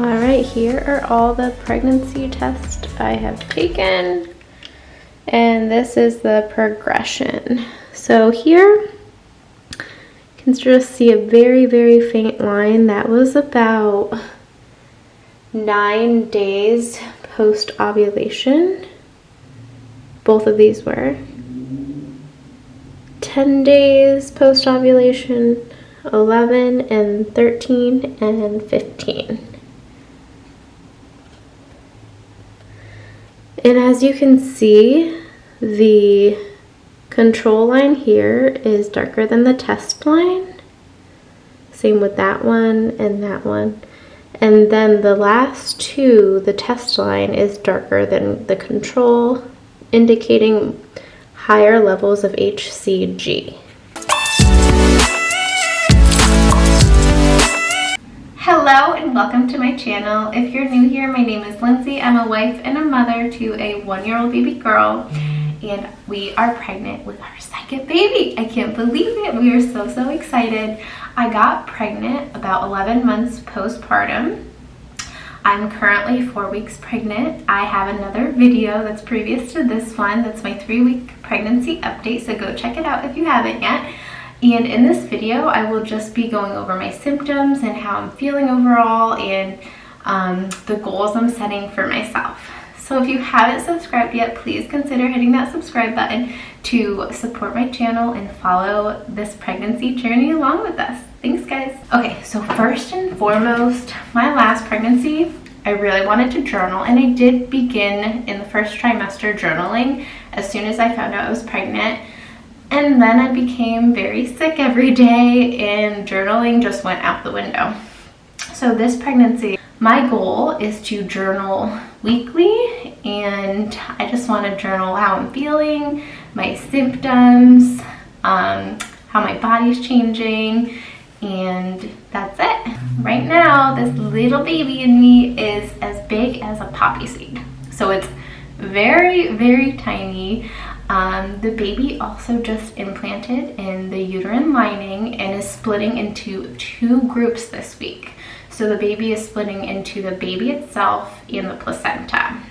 Alright, here are all the pregnancy tests I have taken, and this is the progression. So here you can just see a very, very faint line. That was about 9 days post-ovulation. Both of these were 10 days post-ovulation, 11 and 13 and 15. And as you can see, the control line here is darker than the test line. Same with that one and that one. And then the last two, the test line is darker than the control, indicating higher levels of HCG. Hello and welcome to my channel. If you're new here, my name is Lindsay. I'm a wife and a mother to a 1-year-old baby girl, and we are pregnant with our second baby. I can't believe it. We are so excited. I got pregnant about 11 months postpartum. I'm currently 4 weeks pregnant. I have another video that's previous to this one. That's my 3-week pregnancy update, so go check it out if you haven't yet. And in this video, I will just be going over my symptoms and how I'm feeling overall and the goals I'm setting for myself. So if you haven't subscribed yet, please consider hitting that subscribe button to support my channel and follow this pregnancy journey along with us. Thanks, guys. Okay, so first and foremost, my last pregnancy, I really wanted to journal, and I did begin in the first trimester journaling as soon as I found out I was pregnant. And then I became very sick every day and journaling just went out the window. So this pregnancy, my goal is to journal weekly, and I just want to journal how I'm feeling, my symptoms, how my body's changing, and that's it. Right now, this little baby in me is as big as a poppy seed. So it's very tiny. The baby also just implanted in the uterine lining and is splitting into 2 groups this week. So the baby is splitting into the baby itself and the placenta.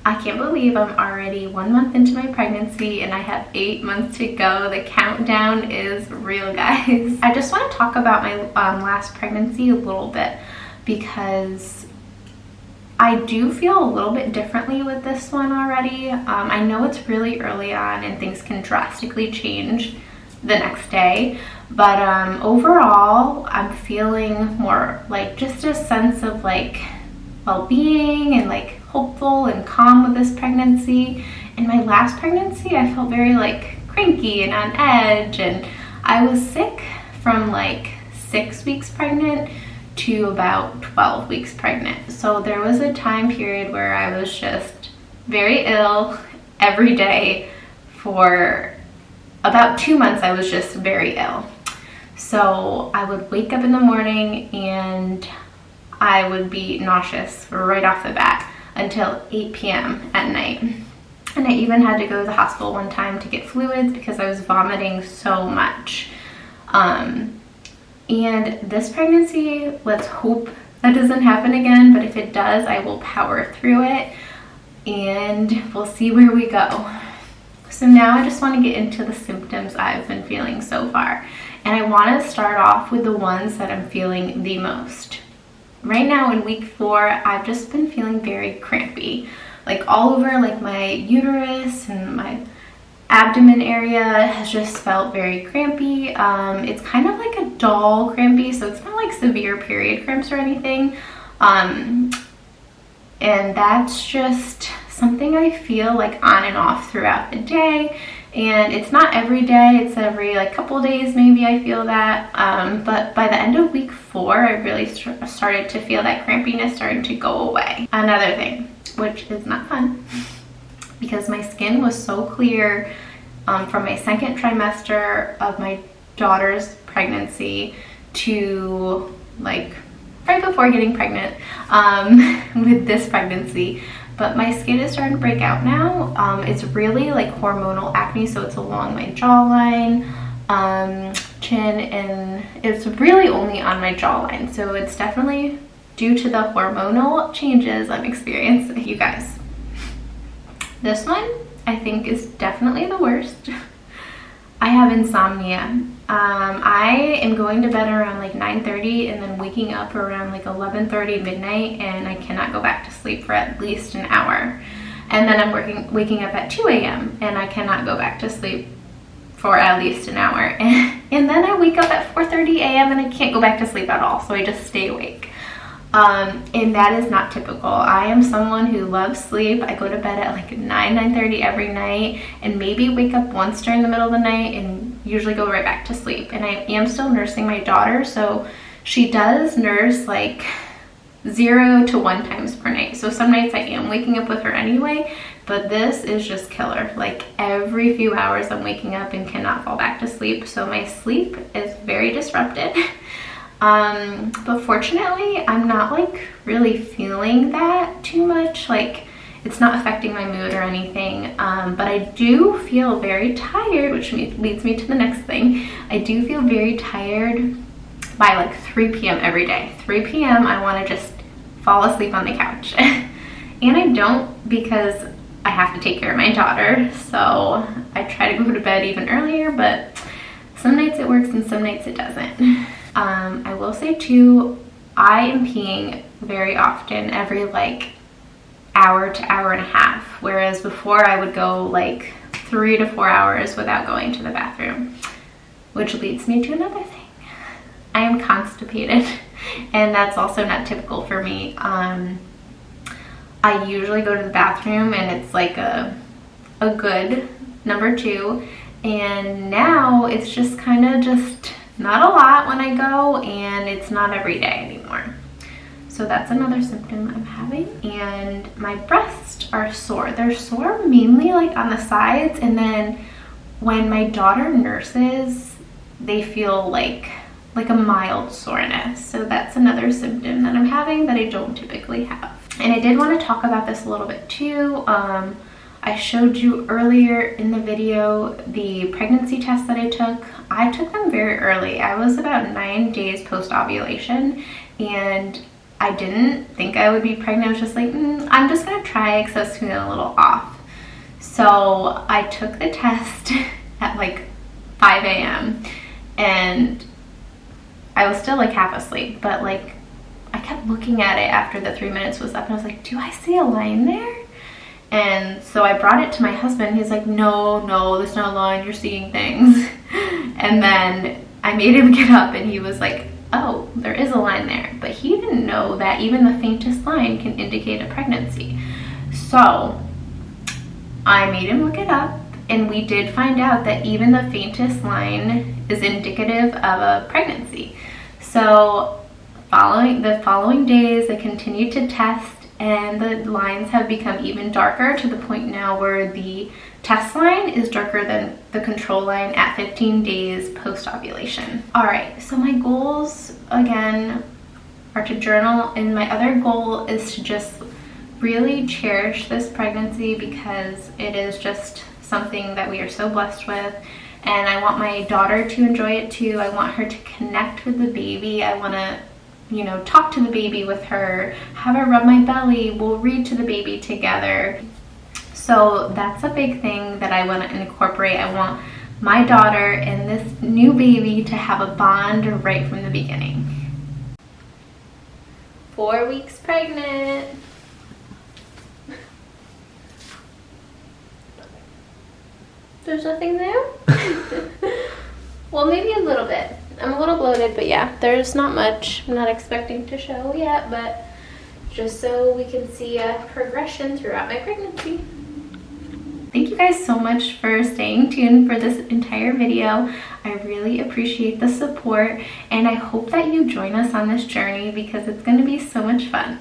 I can't believe I'm already 1 month into my pregnancy and I have 8 months to go. The countdown is real, guys. I just want to talk about my last pregnancy a little bit because I do feel a little bit differently with this one already. I know it's really early on and things can drastically change the next day, but overall I'm feeling more like just a sense of like well-being and like hopeful and calm with this pregnancy. In my last pregnancy, I felt very like cranky and on edge, and I was sick from like 6 weeks pregnant to about 12 weeks pregnant. So there was a time period where I was just very ill every day. For about 2 months I was just very ill. So I would wake up in the morning and I would be nauseous right off the bat until 8 p.m. at night. And I even had to go to the hospital one time to get fluids because I was vomiting so much. And this pregnancy, let's hope that doesn't happen again, but if it does, I will power through it and we'll see where we go. So now I just want to get into the symptoms I've been feeling so far. And I want to start off with the ones that I'm feeling the most. Right now in week 4, I've just been feeling very crampy. Like all over like my uterus and my abdomen area has just felt very crampy. It's kind of like a dull crampy, so it's not like severe period cramps or anything. And that's just something I feel like on and off throughout the day. And it's not every day, it's every like couple days maybe I feel that. But by the end of week 4, I really started to feel that crampiness starting to go away. Another thing, which is not fun, because my skin was so clear from my 2nd trimester of my daughter's pregnancy to like right before getting pregnant with this pregnancy. But my skin is starting to break out now. It's really like hormonal acne, so it's along my jawline, chin, and it's really only on my jawline. So it's definitely due to the hormonal changes I'm experiencing. You guys, this one I think is definitely the worst. I have insomnia. I am going to bed around like 9:30 and then waking up around like 11:30 midnight, and I cannot go back to sleep for at least an hour. And then I'm waking up at 2 a.m. and I cannot go back to sleep for at least an hour. And then I wake up at 4:30 a.m. and I can't go back to sleep at all, so I just stay awake. And that is not typical. I am someone who loves sleep. I go to bed at like 9:30 every night, and maybe wake up once during the middle of the night and usually go right back to sleep. And I am still nursing my daughter, so she does nurse like 0 to 1 times per night. So some nights I am waking up with her anyway, but this is just killer. Like every few hours I'm waking up and cannot fall back to sleep. So my sleep is very disrupted. But fortunately, I'm not like really feeling that too much. Like it's not affecting my mood or anything. But I do feel very tired, which leads me to the next thing. I do feel very tired by like 3 p.m. every day. 3 p.m. I want to just fall asleep on the couch. And I don't, because I have to take care of my daughter. So I try to go to bed even earlier, but some nights it works and some nights it doesn't. I will say too, I am peeing very often, every like hour to hour and a half, whereas before I would go like 3 to 4 hours without going to the bathroom, which leads me to another thing. I am constipated, and that's also not typical for me. I usually go to the bathroom and it's like a good number 2, and now it's just kind of just not a lot when I go, and it's not every day anymore. So that's another symptom I'm having. And my breasts are sore. They're sore mainly like on the sides, and then when my daughter nurses, they feel like a mild soreness. So that's another symptom that I'm having that I don't typically have. And I did want to talk about this a little bit too. I showed you earlier in the video the pregnancy tests that I took. I took them very early. I was about 9 days post-ovulation, and I didn't think I would be pregnant. I was just like, I'm just gonna try because I was feeling a little off. So I took the test at like 5 a.m. and I was still like half asleep, but like I kept looking at it after the 3 minutes was up, and I was like, do I see a line there? And so I brought it to my husband. He's like, no, there's no line, you're seeing things. And then I made him get up, and he was like, oh, there is a line there. But he didn't know that even the faintest line can indicate a pregnancy. So I made him look it up, and we did find out that even the faintest line is indicative of a pregnancy. So the following days, I continued to test, and the lines have become even darker, to the point now where the test line is darker than the control line at 15 days post-ovulation. All right, so my goals again are to journal, and my other goal is to just really cherish this pregnancy, because it is just something that we are so blessed with. And I want my daughter to enjoy it too. I want her to connect with the baby. I want to, talk to the baby with her, have her rub my belly, we'll read to the baby together. So that's a big thing that I want to incorporate. I want my daughter and this new baby to have a bond right from the beginning. 4 weeks pregnant. There's nothing there? Well, maybe a little bit. I'm a little bloated, but yeah, there's not much. I'm not expecting to show yet, but just so we can see a progression throughout my pregnancy. Thank you guys so much for staying tuned for this entire video. I really appreciate the support, and I hope that you join us on this journey, because it's going to be so much fun.